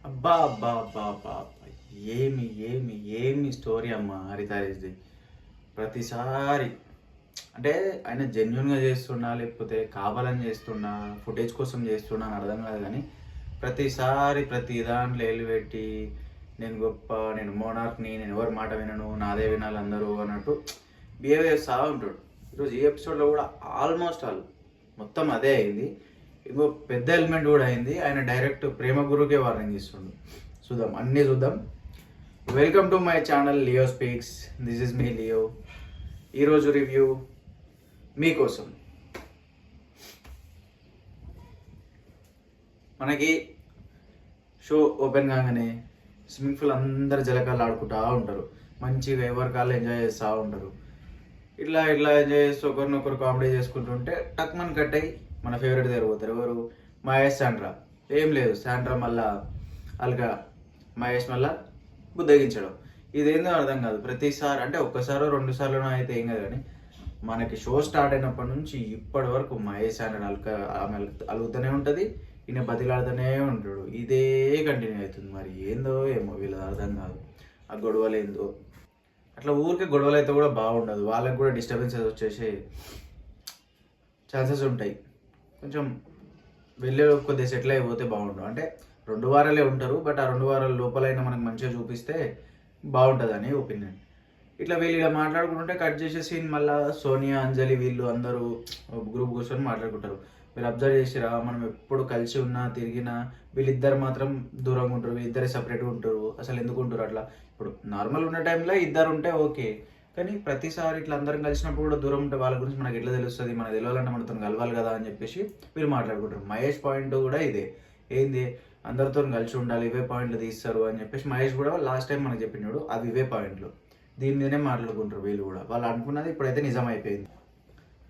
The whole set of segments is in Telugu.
అబ్బా అబ్బా అబ్బా అబ్బా అబ్బా. ఏమి ఏమి ఏమి స్టోరీ అమ్మ హరితారేష్ది. ప్రతిసారి అంటే ఆయన జెన్యున్గా చేస్తున్నా లేకపోతే కావాలని చేస్తున్నా ఫుటేజ్ కోసం చేస్తున్నా అని అర్థం కాదు కానీ ప్రతిసారి ప్రతి దాంట్లో ఏలు పెట్టి నేను గొప్ప, నేను మోనార్క్ని, నేను ఎవరి మాట వినను, నాదే వినాలి అందరూ అన్నట్టు బిహేవ్ చేస్తూ ఉంటాడు. ఈరోజు ఈ ఎపిసోడ్లో కూడా ఆల్మోస్ట్ మొత్తం అదే అయింది. ఇంకో పెద్ద ఎలిమెంట్ కూడా అయింది. ఆయన డైరెక్ట్ ప్రేమ గురుకే వార్నింగ్ ఇస్తుండు. చూద్దాం, అన్నీ చూద్దాం. Welcome to my channel Leo speaks. This is me Leo. ఈరోజు రివ్యూ మీకోసం. మనకి షో ఓపెన్ కాగానే స్విమ్మింగ్ పూల్ అందరు జలకాలు ఆడుకుంటూ ఉంటారు. మంచిగా ఎవరి కాళ్ళు ఎంజాయ్ చేస్తూ ఉంటారు. ఇట్లా ఇట్లా ఎంజాయ్ చేస్తూ ఒకరినొకరు కామెడీ చేసుకుంటుంటే టక్మన్ కట్ అయ్యి మన ఫేవరెట్ దగ్గర పోతారు. ఎవరు? మహేష్ శాండ్రా. ఏం లేదు, శాండ్రా మళ్ళా అల్గా మహేష్ మళ్ళా బుద్ధగించడం. ఇదేందో అర్థం కాదు. ప్రతిసారి అంటే ఒక్కసారో రెండు సార్లు అయితే ఏం కాదు కానీ మనకి షో స్టార్ట్ అయినప్పటి నుంచి ఇప్పటి వరకు మహేష్ శాండ్రా ఆమె అలుగుతూనే ఉంటుంది, ఈయన బతిలాడుతూనే ఉంటాడు. ఇదే కంటిన్యూ అవుతుంది. మరి ఏందో ఏమో వీళ్ళది అర్థం కాదు. ఆ గొడవలేందో అట్లా ఊరికే గొడవలు అయితే కూడా బాగుండదు. వాళ్ళకి కూడా డిస్టర్బెన్సెస్ వచ్చేసి ఛాన్సెస్ ఉంటాయి. కొంచెం వెళ్ళే కొద్దిగా సెటిల్ అయిపోతే బాగుండు. అంటే 2 వారాలే ఉంటారు, బట్ ఆ 2 వారాల లోపలైనా మనకు మంచిగా చూపిస్తే బాగుంటుంది అని ఒపీనియన్. ఇట్లా వీళ్ళు ఇలా మాట్లాడుకుంటుంటే కట్ చేసేసి మళ్ళీ సోనియా, అంజలి వీళ్ళు అందరూ గ్రూప్ కూర్చొని మాట్లాడుకుంటారు. మీరు అబ్జర్వ్ చేసిరా, మనం ఎప్పుడు కలిసి ఉన్నా తిరిగినా వీళ్ళిద్దరు మాత్రం దూరంగా ఉంటారు, వీళ్ళిద్దరే సపరేట్గా ఉంటారు. అసలు ఎందుకు ఉంటారు అట్లా? ఇప్పుడు నార్మల్ ఉన్న టైంలో ఇద్దరు ఉంటే ఓకే, కానీ ప్రతిసారి ఇట్లా అందరం కలిసినప్పుడు కూడా దూరం ఉంటే వాళ్ళ గురించి మనకి ఎట్లా తెలుస్తుంది? మనకు తెలియాలంటే మనతో కలవాలి కదా అని చెప్పేసి వీళ్ళు మాట్లాడుకుంటారు. మహేష్ పాయింట్ కూడా ఇదే. ఏంది? అందరితో కలిసి ఉండాలి, ఇవే పాయింట్లు తీస్తారు అని చెప్పేసి మహేష్ కూడా లాస్ట్ టైం మనకు చెప్పినాడు. అవి ఇవే పాయింట్లు, దీని మీదనే మాట్లాడుకుంటారు వీళ్ళు కూడా. వాళ్ళు అనుకున్నది ఇప్పుడైతే నిజం అయిపోయింది.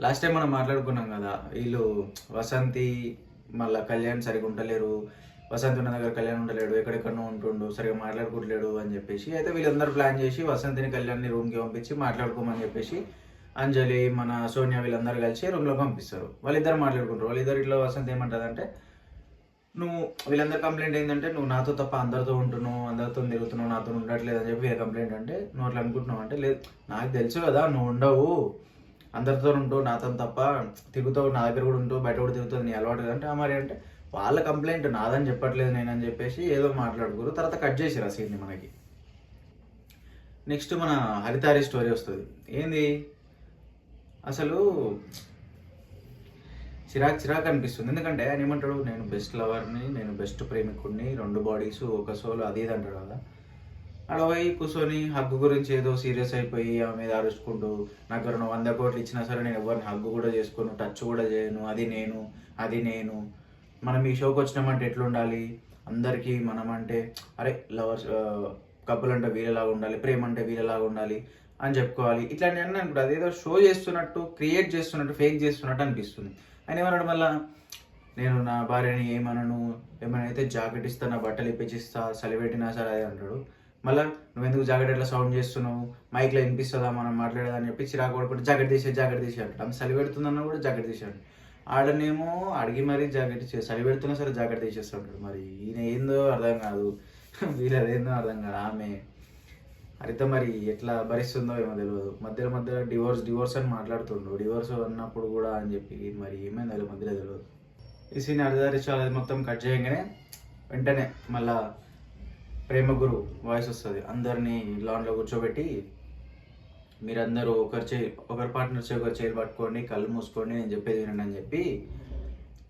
లాస్ట్ టైం మనం మాట్లాడుకున్నాం కదా, వీళ్ళు వసంతి మళ్ళీ కళ్యాణ్ సరిగా ఉండలేరు, వసంతి ఉన్న దగ్గర కళ్యాణ్ ఉండలేడు, ఎక్కడెక్కడో ఉంటుండు, సరిగా మాట్లాడుకోవట్లేడు అని చెప్పేసి. అయితే వీళ్ళందరూ ప్లాన్ చేసి వసంతిని కళ్యాణ్ని రూమ్కి పంపించి మాట్లాడుకోమని చెప్పేసి అంజలి మన సోనియా వీళ్ళందరూ కలిసి రూమ్లో పంపిస్తారు. వాళ్ళిద్దరు మాట్లాడుకుంటారు. వాళ్ళిద్దరు ఇట్లా వసంతి ఏమంటుంది అంటే, నువ్వు వీళ్ళందరూ కంప్లైంట్ ఏంటంటే నువ్వు నాతో తప్ప అందరితో ఉంటున్నావు, అందరితో తిరుగుతున్నావు, నాతో ఉండట్లేదు అని చెప్పి కంప్లైంట్. అంటే నువ్వు అట్లా అనుకుంటున్నావు అంటే, లేదు నాకు తెలుసు కదా నువ్వు ఉండవు, అందరితో ఉంటావు, నాతో తప్ప తిరుగుతావు, నా దగ్గర కూడా ఉంటావు, బయట కూడా తిరుగుతుంది, నీ అలవాటు అంటే మరి అంటే వాళ్ళ కంప్లైంట్ నాదని చెప్పట్లేదు నేను అని చెప్పేసి ఏదో మాట్లాడుకోరు. తర్వాత కట్ చేసిరు ఆ సీన్ని. మనకి నెక్స్ట్ మన హరితారి స్టోరీ వస్తుంది. ఏంది అసలు చిరాక్ అనిపిస్తుంది. ఎందుకంటే ఆయన ఏమంటాడు, నేను బెస్ట్ లవర్ని, నేను బెస్ట్ ప్రేమికుడిని, 2 బాడీస్ ఒక సోల్, అది ఇది అంటాడు కదా. అడవై కూర్చొని హగ్గు గురించి ఏదో సీరియస్ అయిపోయి ఆమె మీద అరుచుకుంటూ, నాకు 100 కోట్లు ఇచ్చినా సరే నేను ఎవరిని హగ్గు కూడా చేసుకోను, టచ్ కూడా చేయను, అది నేను మనం ఈ షోకి వచ్చినామంటే ఎట్లుండాలి, అందరికీ మనం అంటే అరే లవర్స్ కపుల్ అంటే వీళ్ళలాగా ఉండాలి, ప్రేమ అంటే వీళ్ళలాగా ఉండాలి అని చెప్పుకోవాలి. ఇట్లాంటి అన్నీ అనుకుంటా. అదేదో షో చేస్తున్నట్టు, క్రియేట్ చేస్తున్నట్టు, ఫేక్ చేస్తున్నట్టు అనిపిస్తుంది. ఆయన ఏమన్నాడు మళ్ళా, నేను నా భార్యని ఏమనను, ఏమైనా అయితే జాకెట్ ఇస్తా, నా బట్టలు ఇప్పించిస్తా, సెలబెట్టినా సరే అది అంటాడు. మళ్ళీ నువ్వెందుకు జాకెట్ ఎట్లా సౌండ్ చేస్తున్నావు, మైక్లో వినిపిస్తుందా మనం మాట్లాడేదని చెప్పి చిరాకు పడుకుంటే జాకెట్ తీసే అంటాడు. ఆమె చలి పెడుతుందన్నా కూడా జాకెట్ తీసాడు. ఆడనేమో అడిగి మరీ జాకెట్ చలి పెడుతున్నా సరే జాకెట్ తీసేస్తుంటాడు. మరి ఈయన ఏందో అర్థం కాదు, వీళ్ళదేందో అర్థం కాదు. ఆమె హరిత మరి ఎట్లా భరిస్తుందో ఏమో తెలియదు. మధ్యలో డివోర్స్ అని మాట్లాడుతుండు. డివోర్స్ అన్నప్పుడు కూడా అని చెప్పి మరి ఏమైంది అది మధ్యలో తెలియదు. ఈ సీన్ అర్ధరిచాలి మొత్తం కట్ చేయగానే వెంటనే మళ్ళా ప్రేమ గురు వాయిస్ వస్తుంది. అందరినీ లాన్లో కూర్చోబెట్టి మీరందరూ ఒకరి పార్ట్నర్స్ ఒకరి చేయి పట్టుకోండి, కళ్ళు మూసుకోండి, నేను చెప్పేది వినండి అని చెప్పి,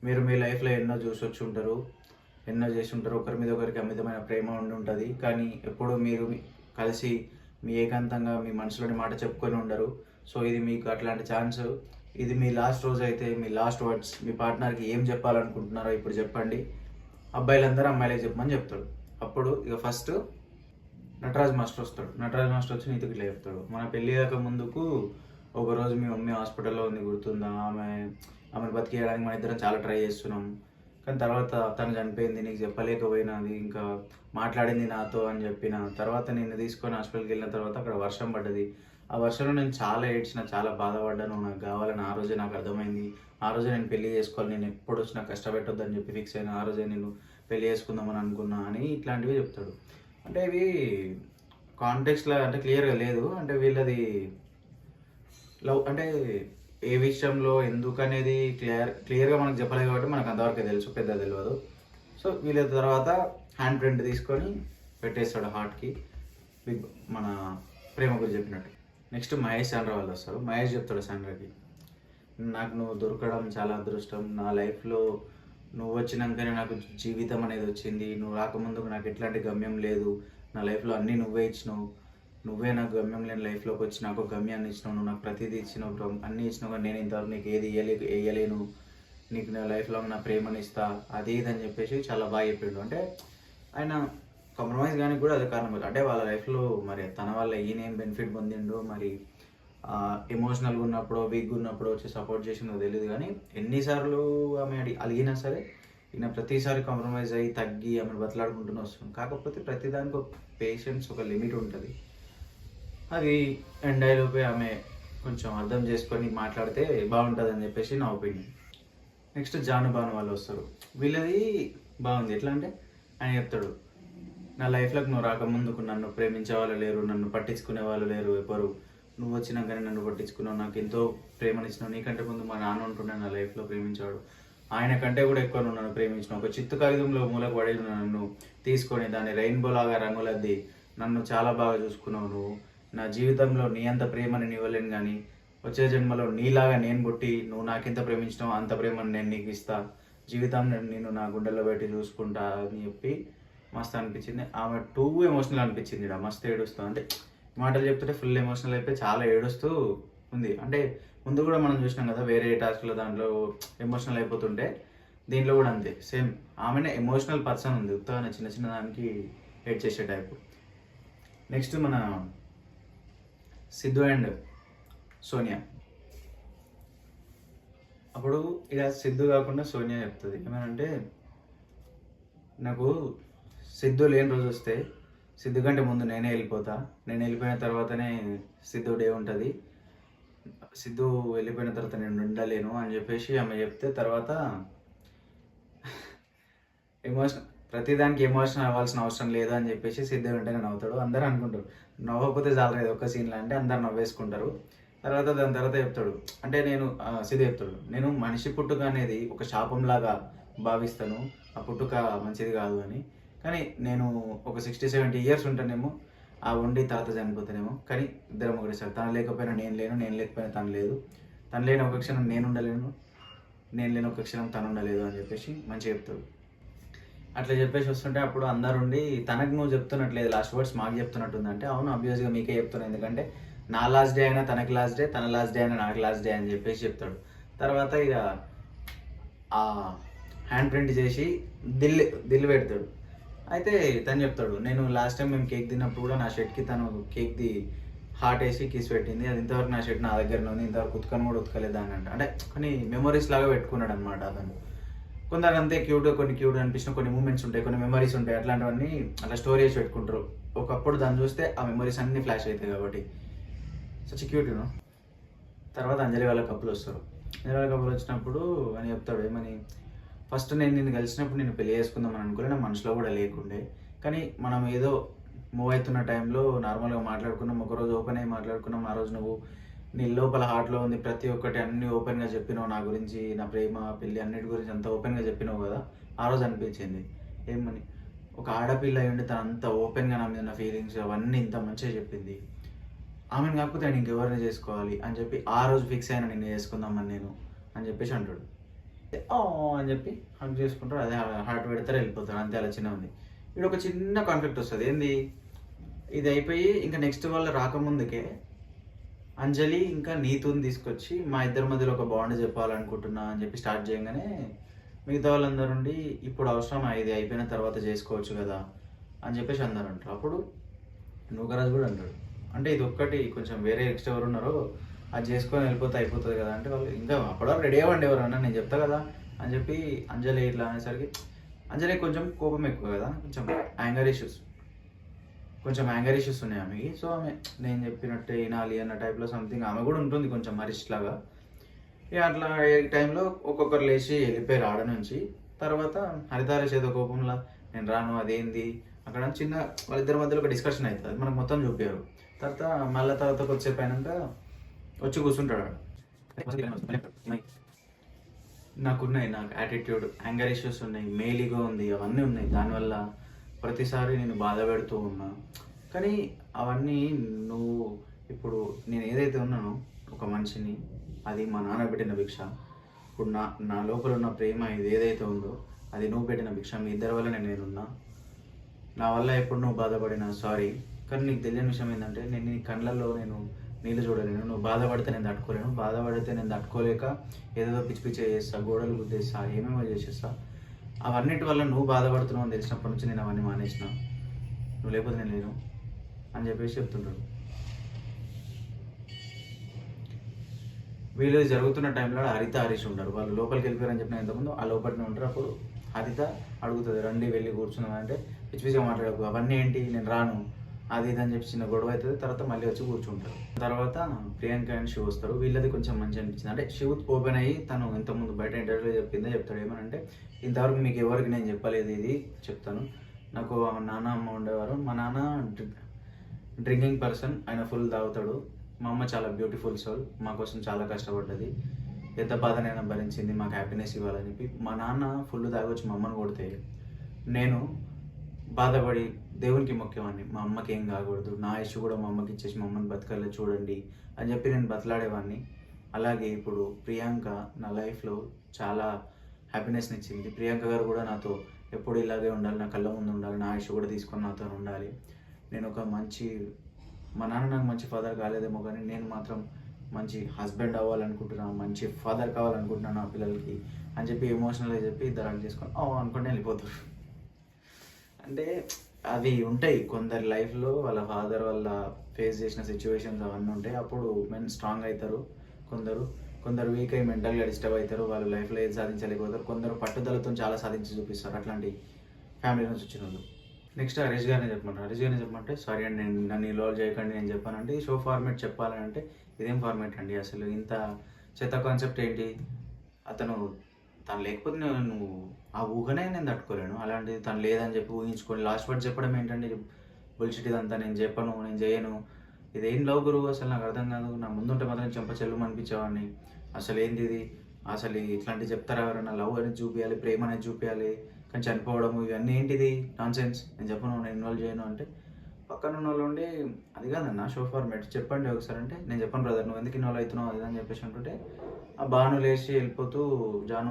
మీరు మీ లైఫ్లో ఎన్నో చూసి వచ్చి ఉంటారు, ఎన్నో చేసి ఉంటారు, ఒకరి మీద ఒకరికి అమితమైన ప్రేమ ఉండి ఉంటుంది, కానీ ఎప్పుడు మీరు కలిసి మీ ఏకాంతంగా మీ మనసులోని మాట చెప్పుకొని ఉండరు. సో ఇది మీకు అట్లాంటి ఛాన్స్. ఇది మీ లాస్ట్ రోజు అయితే మీ లాస్ట్ వర్డ్స్, మీ పార్ట్నర్కి ఏం చెప్పాలనుకుంటున్నారో ఇప్పుడు చెప్పండి, అబ్బాయిలందరూ అమ్మాయిలే చెప్పమని చెప్తాడు. అప్పుడు ఇక ఫస్ట్ నటరాజ్ మాస్టర్ వస్తాడు. నటరాజ్ మాస్టర్ వచ్చి నీతికి ఇట్లా చెప్తాడు, మన పెళ్ళి కాక ముందుకు ఒకరోజు మీ మమ్మీ హాస్పిటల్లో ఉంది గుర్తుందా, ఆమెను బతికేయడానికి మన ఇద్దరం చాలా ట్రై చేస్తున్నాం, కానీ తర్వాత తను చనిపోయింది, నీకు చెప్పలేకపోయినది, ఇంకా మాట్లాడింది నాతో అని చెప్పిన తర్వాత నిన్ను తీసుకొని హాస్పిటల్కి వెళ్ళిన తర్వాత అక్కడ వర్షం పడ్డది. ఆ వర్షంలో నేను చాలా ఏడ్చిన, చాలా బాధపడ్డాను, నాకు కావాలని ఆ రోజే నాకు అర్థమైంది. ఆ రోజే నేను పెళ్లి చేసుకోవాలి, నేను ఎప్పుడు వచ్చినా కష్టపెట్టొద్దని చెప్పి ఫిక్స్ అయినా. ఆ రోజే నేను పెళ్లి చేసుకుందామని అనుకున్నా అని ఇట్లాంటివి చెప్తాడు. అంటే ఇవి కాంటెక్స్ట్‌లో అంటే క్లియర్‌గా లేదు. అంటే వీళ్ళది లవ్ అంటే ఏ విషయంలో ఎందుకనేది క్లియర్‌గా మనకు చెప్పలేదు కాబట్టి మనకు అంతవరకే తెలుసు. పెద్దగా తెలవదు. సో వీళ్ళ తర్వాత హ్యాండ్ ప్రింట్ తీసుకొని పెట్టేస్తాడు హార్ట్‌కి. మన ప్రేమ గురించి చెప్పినట్టు. నెక్స్ట్ మహేష్, శాండ్రా వాళ్ళు వస్తారు. మహేష్ చెప్తాడు శాండ్రాకి, నాకు నువ్వు దొరకడం చాలా అదృష్టం. నా లైఫ్‌లో నువ్వు వచ్చినాకనే నాకు జీవితం అనేది వచ్చింది. నువ్వు రాకముందుకు నాకు ఎట్లాంటి గమ్యం లేదు. నా లైఫ్‌లో అన్నీ నువ్వే ఇచ్చినావు. నువ్వే నాకు గమ్యం లేని లైఫ్‌లోకి వచ్చి నాకు ఒక గమ్యాన్ని ఇచ్చినావు. నువ్వు నాకు ప్రతిదీ ఇచ్చినావు బ్రో. అన్నీ ఇచ్చినావు కానీ నేను ఇంతవరకు నీకు ఏది వేయలేను. నీకు నా లైఫ్‌లో నా ప్రేమని ఇస్తా అది ఇది అని చెప్పేసి చాలా బాగా చెప్పిండు. అంటే ఆయన కాంప్రమైజ్ కానీ కూడా అదే కారణం. అంటే వాళ్ళ లైఫ్లో మరి తన వల్ల ఈయన ఏం బెనిఫిట్ పొందిండో, మరి ఎమోషనల్గా ఉన్నప్పుడు వీక్గా ఉన్నప్పుడు వచ్చి సపోర్ట్ చేసిందో తెలియదు. కానీ ఎన్నిసార్లు ఆమె అడిగినా సరే ఈయన ప్రతిసారి కాంప్రమైజ్ అయ్యి తగ్గి ఆమెను బతలాడుకుంటూనే వస్తుంది. కాకపోతే ప్రతిదానికి ఒక పేషెన్స్, ఒక లిమిట్ ఉంటుంది. అది ఎండ్ అయ్యేలోపే ఆమె కొంచెం అర్థం చేసుకొని మాట్లాడితే బాగుంటుంది అని చెప్పేసి నా ఒపీనియన్. నెక్స్ట్ జాను బాను వాళ్ళు వస్తారు. వీళ్ళది బాగుంది. ఎట్లా అంటే ఆయన చెప్తాడు, నా లైఫ్లోకి నువ్వు రాకముందుకు నన్ను ప్రేమించే వాళ్ళు లేరు, నన్ను పట్టించుకునే వాళ్ళు లేరు ఎవరు. నువ్వు వచ్చినాకనే నన్ను పట్టించుకున్నావు, నాకు ఎంతో ప్రేమనిచ్చినావు. నీకంటే ముందు మా నాన్న ఉంటుండే నా లైఫ్లో ప్రేమించాడు. ఆయన కంటే కూడా ఎక్కువ నువ్వు నన్ను ప్రేమించినావు. ఒక చిత్తు కాగితంలో మూలకు పడి నన్ను తీసుకొని దాన్ని రెయిన్బో లాగా రంగులద్ది నన్ను చాలా బాగా చూసుకున్నావు. నువ్వు నా జీవితంలో నీ అంత ప్రేమని ఇవ్వలేను, కానీ వచ్చే జన్మలో నీలాగా నేను పుట్టి నువ్వు నాకెంత ప్రేమించినావు అంత ప్రేమను నేను నీకు ఇస్తా. జీవితం నేను నా గుండెల్లో పెట్టి చూసుకుంటా అని చెప్పి మస్తు అనిపించింది. ఆమె టూ ఎమోషనల్ అనిపించింది. మస్తు ఏడుస్తూ, అంటే మాటలు చెప్తుంటే ఫుల్ ఎమోషనల్ అయిపోయి చాలా ఏడుస్తూ ఉంది. అంటే ముందు కూడా మనం చూసినాం కదా వేరే టాస్క్లో, దాంట్లో ఎమోషనల్ అయిపోతుంటే దీంట్లో కూడా అంతే సేమ్. ఆమెనే ఎమోషనల్ పర్సన్ ఉంది, ఉత్తగానే చిన్న చిన్న దానికి ఏడ్ చేసే టైపు. నెక్స్ట్ మన సిద్ధు అండ్ సోనియా. అప్పుడు ఇక సిద్ధు కాకుండా సోనియా చెప్తుంది ఏమనంటే, నాకు సిద్ధు లేని రోజు వస్తే సిద్ధు కంటే ముందు నేనే వెళ్ళిపోతా. నేను వెళ్ళిపోయిన తర్వాతనే సిద్ధు డే ఉంటుంది. సిద్ధు వెళ్ళిపోయిన తర్వాత నేను ఉండలేను అని చెప్పేసి ఆమె చెప్తే, తర్వాత ప్రతిదానికి ఎమోషన్ అవ్వాల్సిన అవసరం లేదు అని చెప్పేసి సిద్ధు వెంటనే నవ్వుతాడు. అందరూ అనుకుంటారు నవ్వకపోతే చాలలేదు ఒక్క సీన్లో అంటే అందరు నవ్వేసుకుంటారు. దాని తర్వాత చెప్తాడు, అంటే సిద్ధు చెప్తాడు, నేను మనిషి పుట్టుక అనేది ఒక శాపంలాగా భావిస్తాను. ఆ పుట్టుక మంచిది కాదు అని. కానీ నేను ఒక 60-70 ఇయర్స్ ఉంటానేమో, ఆ ఉండి తర్వాత చనిపోతానేమో. కానీ ఇద్దరం ఒకటేసారి. తను లేకపోయినా నేను లేను, నేను లేకపోయినా తను లేదు. తను లేని ఒక క్షణం నేను ఉండలేను, నేను లేని ఒక క్షణం తను ఉండలేదు అని చెప్పేసి మంచిగా చెప్తాడు. అట్లా చెప్పేసి వస్తుంటే అప్పుడు అందరుండి తనకు నువ్వు చెప్తున్నట్లేదు, లాస్ట్ వర్డ్స్ మాకు చెప్తున్నట్టుంది. అంటే అవును, అబ్వియస్గా మీకే చెప్తున్నాను, ఎందుకంటే నా లాస్ట్ డే అయినా తనకి లాస్ట్ డే, తన లాస్ట్ డే అయినా నాకు లాస్ట్ డే అని చెప్పేసి చెప్తాడు. తర్వాత ఇక ఆ హ్యాండ్ ప్రింట్ చేసి దిల్ పెడతాడు. అయితే తను చెప్తాడు, నేను లాస్ట్ టైం మేము కేక్ తిన్నప్పుడు కూడా నా షర్ట్కి తను కేక్ది హార్ట్ వేసి కిస్ పెట్టింది. అది ఇంతవరకు నా షర్ట్ నా దగ్గర ఉంది, ఇంతవరకు ఉతకని కూడా ఉతకలేదు అని అంటే కొన్ని మెమరీస్ లాగా పెట్టుకున్నాడు అనమాట అతను. కొందరు అంతే కొన్ని క్యూట్ అనిపించిన కొన్ని మూమెంట్స్ ఉంటాయి, కొన్ని మెమరీస్ ఉంటాయి, అట్లాంటివన్నీ అట్లా స్టోరీ చేసి పెట్టుకుంటారు. ఒకప్పుడు దాన్ని చూస్తే ఆ మెమరీస్ అన్నీ ఫ్లాష్ అవుతాయి కాబట్టి సచ్ క్యూట్ యూనో. తర్వాత అంజలి వాళ్ళ కప్పులు వస్తారు. అంజలి వాళ్ళ కప్పులు వచ్చినప్పుడు అని చెప్తాడు ఏమని, ఫస్ట్ నేను నిన్ను కలిసినప్పుడు నేను పెళ్లి చేసుకుందామని అనుకోలే, నా మనసులో కూడా లేకుండే. కానీ మనం ఏదో మూవ్ అవుతున్న టైంలో నార్మల్గా మాట్లాడుకున్నాం, ఒకరోజు ఓపెన్ అయ్యి మాట్లాడుకున్నాం. ఆ రోజు నువ్వు నీ లోపల హార్ట్లో ఉంది ప్రతి ఒక్కటి అన్నీ ఓపెన్గా చెప్పినావు, నా గురించి, నా ప్రేమ, పెళ్ళి అన్నిటి గురించి అంత ఓపెన్గా చెప్పినావు కదా. ఆ రోజు అనిపించింది ఏమని, ఒక ఆడపిల్ల అయి ఉండి తను అంత ఓపెన్గా నా మీద నా ఫీలింగ్స్ అవన్నీ ఇంత మంచిగా చెప్పింది. ఆమెను కాకపోతే నేను ఇంకెవరిని చేసుకోవాలి అని చెప్పి ఆ రోజు ఫిక్స్ అయినా నిన్ను చేసుకుందామని నేను అని చెప్పేసి అంటాడు. అని చెప్పి హక్ చేసుకుంటారు. అదే హార్ట్ పెడతారు, వెళ్ళిపోతారు. అంతే, అలా చిన్న ఉంది. ఇక్కడ ఒక చిన్న కాన్ఫ్లిక్ట్ వస్తుంది. ఏంది, ఇది అయిపోయి ఇంకా నెక్స్ట్ వాళ్ళు రాకముందుకే అంజలి ఇంకా నీతుని తీసుకొచ్చి మా ఇద్దరి మధ్యలో ఒక బాండ్ చెప్పాలనుకుంటున్నా అని చెప్పి స్టార్ట్ చేయగానే మిగతా వాళ్ళందరూ ఉండి ఇప్పుడు అవసరం, ఇది అయిపోయిన తర్వాత చేసుకోవచ్చు కదా అని చెప్పేసి అందరు అంటారు. అప్పుడు నూకరాజు కూడా అంటాడు, అంటే ఇది ఒక్కటి కొంచెం వేరే ఎక్స్ట్రా ఎవరు ఉన్నారో అది చేసుకొని వెళ్ళిపోతే అయిపోతుంది కదా. అంటే వాళ్ళు ఇంకా అప్పటివరకు రెడీ అవ్వండి ఎవరన్నా, నేను చెప్తా కదా అని చెప్పి అంజలి ఇట్లా అనేసరికి అంజలి కొంచెం కోపం ఎక్కువ కదా, కొంచెం యాంగర్ ఇష్యూస్ ఉన్నాయి ఆమెకి. సో ఆమె నేను చెప్పినట్టే వినాలి అన్న టైప్లో సంథింగ్ ఆమె కూడా ఉంటుంది కొంచెం మరిష్ లాగా. ఇక అట్లా టైంలో ఒక్కొక్కరు లేచి వెళ్ళిపోయారు ఆడ నుంచి. తర్వాత హరిత హరీష్ ఏదో కోపంలో నేను రాను అదేంది అక్కడ చిన్న వాళ్ళిద్దరి మధ్యలో ఒక డిస్కషన్ అవుతుంది, అది మనకు మొత్తం చూపించారు. తర్వాత మళ్ళీ తర్వాత కొద్దిసేపు అయినాక వచ్చి కూర్చుంటాడు. నాకున్నాయి, నాకు యాటిట్యూడ్, యాంగర్ ఇష్యూస్ ఉన్నాయి, మేలీగా ఉంది, అవన్నీ ఉన్నాయి. దానివల్ల ప్రతిసారి నేను బాధ పెడుతూ ఉన్నా. కానీ అవన్నీ నువ్వు ఇప్పుడు నేను ఏదైతే ఉన్నానో ఒక మనిషిని, అది మా నాన్న పెట్టిన భిక్ష. ఇప్పుడు నా లోపల ఉన్న ప్రేమ ఇది ఏదైతే ఉందో అది నువ్వు పెట్టిన భిక్ష. మీ ఇద్దరి వల్ల నేనున్నా. నా వల్ల ఎప్పుడు నువ్వు బాధపడినా సారీ. కానీ నీకు తెలియని విషయం ఏంటంటే నేను నీ కళ్ళల్లో నేను నీళ్ళు చూడలేను. నువ్వు బాధపడితే నేను తట్టుకోలేను. బాధపడితే నేను తట్టుకోలేక ఏదేదో పిచ్చి పిచ్చి చేస్తా, గోడలు గుద్దేస్తా, ఏమేమో చేసేస్తా. అవన్నిటి వల్ల నువ్వు బాధపడుతున్నావు అని తెలిసినప్పటి నుంచి నేను అవన్నీ మానేసిన. నువ్వు లేకపోతే నేను లేను అని చెప్పేసి చెప్తుంటాడు. వీళ్ళు జరుగుతున్న టైంలో హరిత హరీష్ ఉంటారు. వాళ్ళు లోపలికి వెళ్ళిపోయారని చెప్పిన ఇంతకుముందు ఆ లోపలినే ఉంటారు. అప్పుడు హరిత అడుగుతుంది, రండి వెళ్ళి కూర్చున్నాం అంటే పిచ్చి పిచ్చిగా మాట్లాడకు, అవన్నీ ఏంటి నేను రాను అది ఇది అని చెప్పి చిన్న గొడవ అవుతుంది. తర్వాత మళ్ళీ వచ్చి కూర్చుంటారు. తర్వాత ప్రియాంక అండ్ శివ్ వస్తారు. వీళ్ళది కొంచెం మంచి అనిపించింది. అంటే శివ్ ఓపెన్ అయ్యి తను ఇంతకుముందు బయట ఇంటర్వ్యూలో చెప్తాడు ఏమనంటే, ఇంతవరకు మీకు ఎవరికి నేను చెప్పలేదు, ఇది చెప్తాను. నాకు నాన్న అమ్మ ఉండేవారు. మా నాన్న డ్రింకింగ్ పర్సన్, ఆయన ఫుల్ తాగుతాడు. మా అమ్మ చాలా బ్యూటిఫుల్ సోల్, మా కోసం చాలా కష్టపడ్డది. ఎంత బాధనైనా భరించింది మాకు హ్యాపీనెస్ ఇవ్వాలని చెప్పి. మా నాన్న ఫుల్ తాగొచ్చి మా అమ్మని కొడితే నేను బాధపడి దేవునికి ముఖ్యమని, మా అమ్మకి ఏం కాకూడదు, నా ఇష్యూ కూడా మా అమ్మకి ఇచ్చేసి మా అమ్మని బతకాలే చూడండి అని చెప్పి నేను బతలాడేవాడిని. అలాగే ఇప్పుడు ప్రియాంక నా లైఫ్లో చాలా హ్యాపీనెస్ని ఇచ్చింది. ప్రియాంక గారు కూడా నాతో ఎప్పుడు ఇలాగే ఉండాలి, నా కళ్ళ ముందు ఉండాలి, నా ఇష్యూ కూడా తీసుకొని నాతో ఉండాలి. నేను ఒక మంచి, మా నాన్న నాకు మంచి ఫాదర్ కాలేదేమో కానీ నేను మాత్రం మంచి హస్బెండ్ అవ్వాలనుకుంటున్నాను, మంచి ఫాదర్ కావాలనుకుంటున్నాను నా పిల్లలకి అని చెప్పి ఎమోషనల్గా చెప్పి ఇద్దరు చేసుకొని అనుకుంటే వెళ్ళిపోతారు. అంటే అవి ఉంటాయి కొందరి లైఫ్లో, వాళ్ళ ఫాదర్ వల్ల ఫేస్ చేసిన సిచ్యువేషన్స్ అవన్నీ ఉంటాయి. అప్పుడు మెన్ స్ట్రాంగ్ అవుతారు. కొందరు వీక్ అయ్యి మెంటల్గా డిస్టర్బ్ అవుతారు. వాళ్ళ లైఫ్లో ఏది సాధించలేకపోతారు. కొందరు పట్టుదలతో చాలా సాధించి చూపిస్తారు. అట్లాంటి ఫ్యామిలీ నుంచి వచ్చిన వాళ్ళు. నెక్స్ట్ హరీష్ గారిని చెప్పమంటారు. హరీష్ గారిని చెప్పమంటే, సారీ అండి నేను నన్ను ఇన్వాల్వ్ చేయకండి నేను చెప్పానంటే, ఈ షో ఫార్మేట్ చెప్పాలని అంటే ఇదేం ఫార్మేట్ అండి, అసలు ఇంత చెత్త కాన్సెప్ట్ ఏంటి, తను లేకపోతే నువ్వు ఆ ఊహనే నేను తట్టుకోలేను. అలాంటిది తను లేదని చెప్పి ఊహించుకొని లాస్ట్ వర్డ్ చెప్పడం ఏంటంటే బుల్షిట్ ఇదంతా, నేను చెప్పను, నేను చేయను, ఇదేం లవ్ గురువు అసలు నాకు అర్థం కాదు. నా ముందుంటే మాత్రం చెంప చెల్లు అనిపించేవాడిని. అసలు ఏంది ఇది, అసలు ఇట్లాంటివి చెప్తారా ఎవరైనా, లవ్ అనేది చూపించాలి, ప్రేమ అనేది చూపించాలి, కానీ చనిపోవడం ఇవన్నీ ఏంటిది నాన్ సెన్స్, నేను చెప్పను, నేను ఇన్వాల్వ్ చేయను అంటే పక్కన ఉన్న వాళ్ళు ఉండి అది కాదన్న షో ఫార్మేట్ చెప్పండి ఒకసారి అంటే, నేను చెప్పను బ్రదర్ నువ్వు ఎందుకు ఇన్వాల్వ్ అవుతున్నావు అది అని చెప్పేసి అంటుంటే, ఆ బాను లేచి వెళ్ళిపోతూ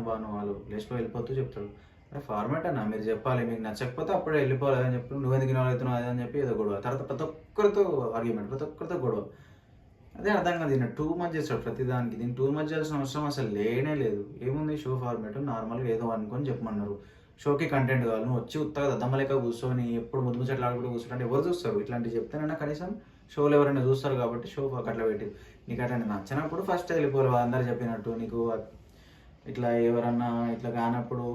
బాను వాళ్ళు లేచిపోయి వెళ్ళిపోతూ చెప్తాడు, అరే ఫార్మేట్ అన్న మీరు చెప్పాలి, మీకు నచ్చకపోతే అప్పుడే వెళ్ళిపోవాలి అని చెప్పి, నువ్వు ఎందుకు ఇన్వాల్వ్ అవుతున్నావు అది అని చెప్పి ఏదో గొడవ. తర్వాత ప్రతి ఒక్కరితో ఆర్గ్యుమెంట్, ప్రతి ఒక్కరితో గొడవ. అదే అర్థం కాదు, దీన్ని టూ మచ్ చేస్తాడు ప్రతిదానికి. దీన్ని టూ మచ్ చేయాల్సిన అవసరం అసలు లేనే లేదు. ఏముంది షో ఫార్మేట్ నార్మల్గా ఏదో అనుకొని చెప్పమన్నారు. షోకి కంటెంట్ కావాలి, నువ్వు వచ్చి ఉత్తగా దద్దమ్మలేక కూర్చొని ఎప్పుడు ముద్దు ముచ్చట్లు ఆడుకుంటూ కూర్చుంటే ఎవరు చూస్తారు? ఇట్లాంటివి చెప్తేనైనా కనీసం షోలో ఎవరైనా చూస్తారు కాబట్టి షో అట్లా పెట్టి, నీకు అట్లా నచ్చినప్పుడు ఫస్ట్ వెళ్ళిపోవాలి అందరు చెప్పినట్టు. నీకు ఇట్లా ఎవరన్నా ఇట్లా కానప్పుడు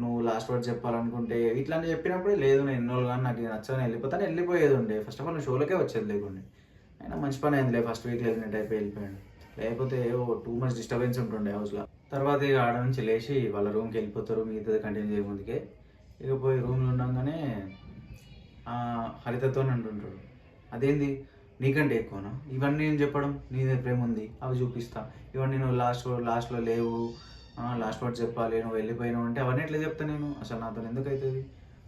నువ్వు లాస్ట్ వర్డ్ చెప్పాలనుకుంటే ఇట్లాంటి చెప్పినప్పుడు లేదు నేను ఎన్నోళ్ళు కానీ నాకు నచ్చని వెళ్ళిపోతాను వెళ్ళిపోయేది ఉండే. ఫస్ట్ ఆఫ్ ఆల్ నువ్వు షోలకే వచ్చేది లేకుండే. అయినా మంచి పని అయిందిలే ఫస్ట్ వీక్ వెళ్ళినట్టు అయిపోయి వెళ్ళిపోయాడు. లేకపోతే టూ మచ్ డిస్టర్బెన్స్ ఉంటుండే హౌస్లో. తర్వాత ఇక ఆడ నుంచి లేచి వాళ్ళ రూమ్కి వెళ్ళిపోతారు. మిగతాది కంటిన్యూ చేయ ముందుకే ఇక పోయి రూమ్లో ఉండగానే హరితతో అంటుంటాడు, అదేంది నీకంటే ఎక్కువనా ఇవన్నీ నేను చెప్పడం, నీదే ప్రేమ ఉంది అవి చూపిస్తా, ఇవన్నీ నువ్వు లాస్ట్లో లేవు, లాస్ట్ వర్డ్ చెప్పాలి, నువ్వు వెళ్ళిపోయినావు అంటే అవన్నీ ఎట్లా చెప్తా నేను, అసలు నాతో ఎందుకు అవుతుంది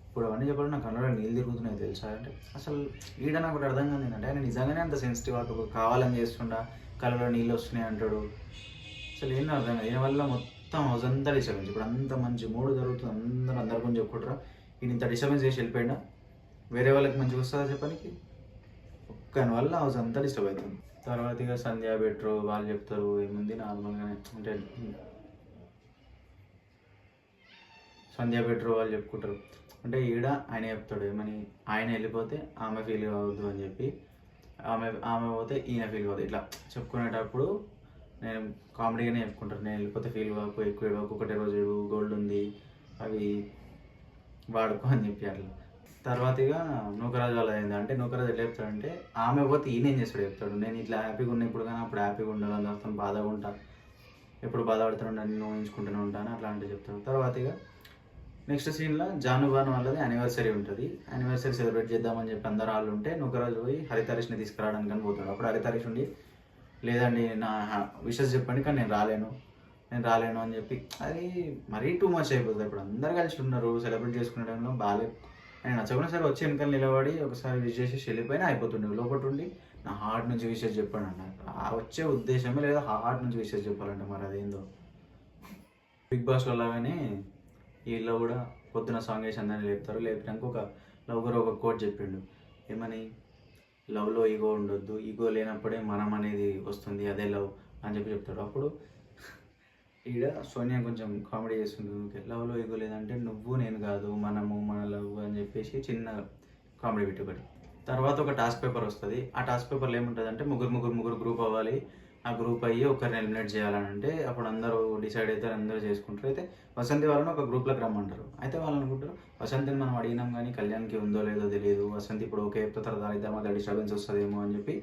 ఇప్పుడు అవన్నీ చెప్పడం, నాకు కళ్ళలో నీళ్ళు తిరుగుతున్నాయి తెలుసా అంటే. అసలు ఈడ నాకు ఒకటి అర్థం కాదు అంటే ఆయన నిజంగానే అంత సెన్సిటివ్ అటు కావాలని చేస్తుండా, కళ్ళలో నీళ్ళు వస్తున్నాయి అంటాడు. అసలు ఏం అర్థం కాదు. ఈయన వల్ల మొత్తం హౌస్ అంతా డిస్టర్బెన్స్. ఇప్పుడు అంత మంచి మూడు జరుగుతుంది, అందరు కొంచెం చెప్పుకుంటారా, ఈయన ఇంత డిస్టర్బెన్స్ చేసి వెళ్ళిపోయినా వేరే వాళ్ళకి మంచిగా వస్తుందా చెప్పడానికి, ఒక్కని వల్ల హౌస్ అంతా డిస్టర్బ్ అవుతుంది. తర్వాత ఇక సంధ్య బెటర్ వాళ్ళు చెప్తారు ఏముంది నార్మల్గానే అంటే సంధ్య బెటర్ వాళ్ళు చెప్పుకుంటారు అంటే ఈడ ఆయన చెప్తాడు ఏమని, ఆయన వెళ్ళిపోతే ఆమె ఫీల్ కావద్దు అని చెప్పి, ఆమె పోతే ఈయన ఫీల్ కావద్దు ఇట్లా చెప్పుకునేటప్పుడు నేను కామెడీగానే చెప్పుకుంటారు, నేను వెళ్ళిపోతే ఫీల్ కాకు, ఎక్కువ ఏడవకు, ఒకటే రోజు ఏడు, గోల్డ్ ఉంది అవి వాడుకో అని చెప్పి అట్లా. తర్వాత ఇక నూకరాజు వాళ్ళ అయింది అంటే నూకరాజు ఎట్లా చెప్తాడంటే ఆమె పోతే ఈయన ఏం చేస్తాడు చెప్తాడు, నేను ఇట్లా హ్యాపీగా ఉన్నా ఇప్పుడు కానీ అప్పుడు హ్యాపీగా ఉండాలి, అందరితో బాధగా ఉంటాను, ఎప్పుడు బాధపడుతూ ఉంటాను, నేను ఊహించుకుంటూనే ఉంటాను అట్లా అంటే చెప్తాడు. తర్వాత ఇక నెక్స్ట్ సీన్లో జానుబాను వాళ్ళది యానివర్సరీ ఉంటుంది. యానివర్సరీ సెలబ్రేట్ చేద్దామని చెప్పి అందరు వాళ్ళు ఉంటే నుకరాజు పోయి హరితరీష్ని తీసుకురావడానికి అని పోతాడు. అప్పుడు హరితరీష్ ఉండి లేదండి నా విషెస్ చెప్పండి కానీ నేను రాలేను అని చెప్పి అది మరీ టూ మచ్ అయిపోతుంది. ఇప్పుడు అందరు కలిసి ఉన్నారు సెలబ్రేట్ చేసుకునే టైంలో బాగాలేదు. నేను నచ్చకుండా సరే వచ్చి వెనకాల నిలబడి ఒకసారి విష్ చేసి వెళ్ళిపోయినా అయిపోతుండే. లోపల ఉండి నా హార్ట్ నుంచి విషెస్ చెప్పండి అన్నారు. ఆ వచ్చే ఉద్దేశమే లేదా హార్ట్ నుంచి విషెస్ చెప్పాలంటే మరి అదేందో. బిగ్ బాస్లో లాగానే వీళ్ళు కూడా పొద్దున సాంగ్ వేసి అందరినీ లేపుతారు. లేపినాక ఒక లవ్ గారు ఒక కోట్ చెప్పిండు ఏమని, లవ్లో ఈగో ఉండొద్దు, ఈగో లేనప్పుడే మనం అనేది వస్తుంది, అదే లవ్ అని చెప్పి చెప్తాడు. అప్పుడు ఈడ సోనియా కొంచెం కామెడీ చేస్తుంటుంది. లవ్లో ఈగో లేదంటే నువ్వు నేను కాదు మనము మన లవ్ అని చెప్పేసి చిన్న కామెడీ పెట్టుబడి. తర్వాత ఒక టాస్క్ పేపర్ వస్తుంది. ఆ టాస్క్ పేపర్లో ఏముంటుంది అంటే ముగ్గురు గ్రూప్ అవ్వాలి. ఆ గ్రూప్ అయ్యి ఒకరిని ఎలిమినేట్ చేయాలని అంటే అప్పుడు అందరూ డిసైడ్ అవుతారు, అందరూ చేసుకుంటారు. అయితే వసంతి వాళ్ళని ఒక గ్రూప్లోకి రమ్మంటారు. అయితే వాళ్ళు అనుకుంటారు వసంతిని మనం అడిగినాం కానీ కళ్యాణ్కి ఉందో లేదో తెలియదు, వసంతి ఇప్పుడు ఓకే చెప్తే తర్వాత ఇద్దరు మధ్య డిస్టర్బెన్స్ వస్తుందేమో అని చెప్పి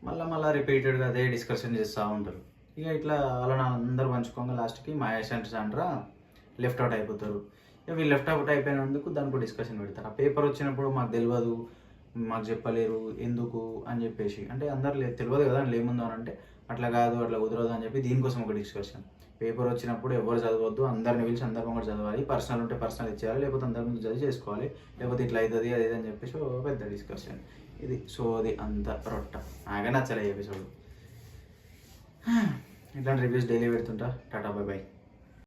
మళ్ళీ రిపీటెడ్గా అదే డిస్కషన్ చేస్తూ ఉంటారు. ఇక ఇట్లా వాళ్ళని అందరూ పంచుకోగా లాస్ట్కి Mahesh and Sandra left out అయిపోతారు. ఇక వీళ్ళు లెఫ్ట్ అవుట్ అయిపోయినందుకు దానికి డిస్కషన్ పెడతారు. ఆ పేపర్ వచ్చినప్పుడు మాకు తెలియదు, మాకు చెప్పలేరు ఎందుకు అని చెప్పేసి, అంటే అందరు తెలియదు కదా అందులో ఏముందో అని అంటే అట్లా కాదు అట్లా కుదరదు అని చెప్పి దీనికోసం ఒక డిస్కషన్. పేపర్ వచ్చినప్పుడు ఎవరు చదవద్దు, అందరిని పిలిచి అందరి ముందు చదవాలి, పర్సనల్ ఉంటే పర్సనల్ ఇచ్చేయాలి, లేకపోతే అందరి ముందు చదివి చేసుకోవాలి, లేకపోతే ఇట్లా అవుతుంది అది అని చెప్పేసి పెద్ద డిస్కషన్. ఇది సో అది అంత రొట్ట. నాకే నచ్చలే ఎపిసోడ్. ఇట్లాంటి రివ్యూస్ డైలీ పెడుతుంటా. Tata bye by.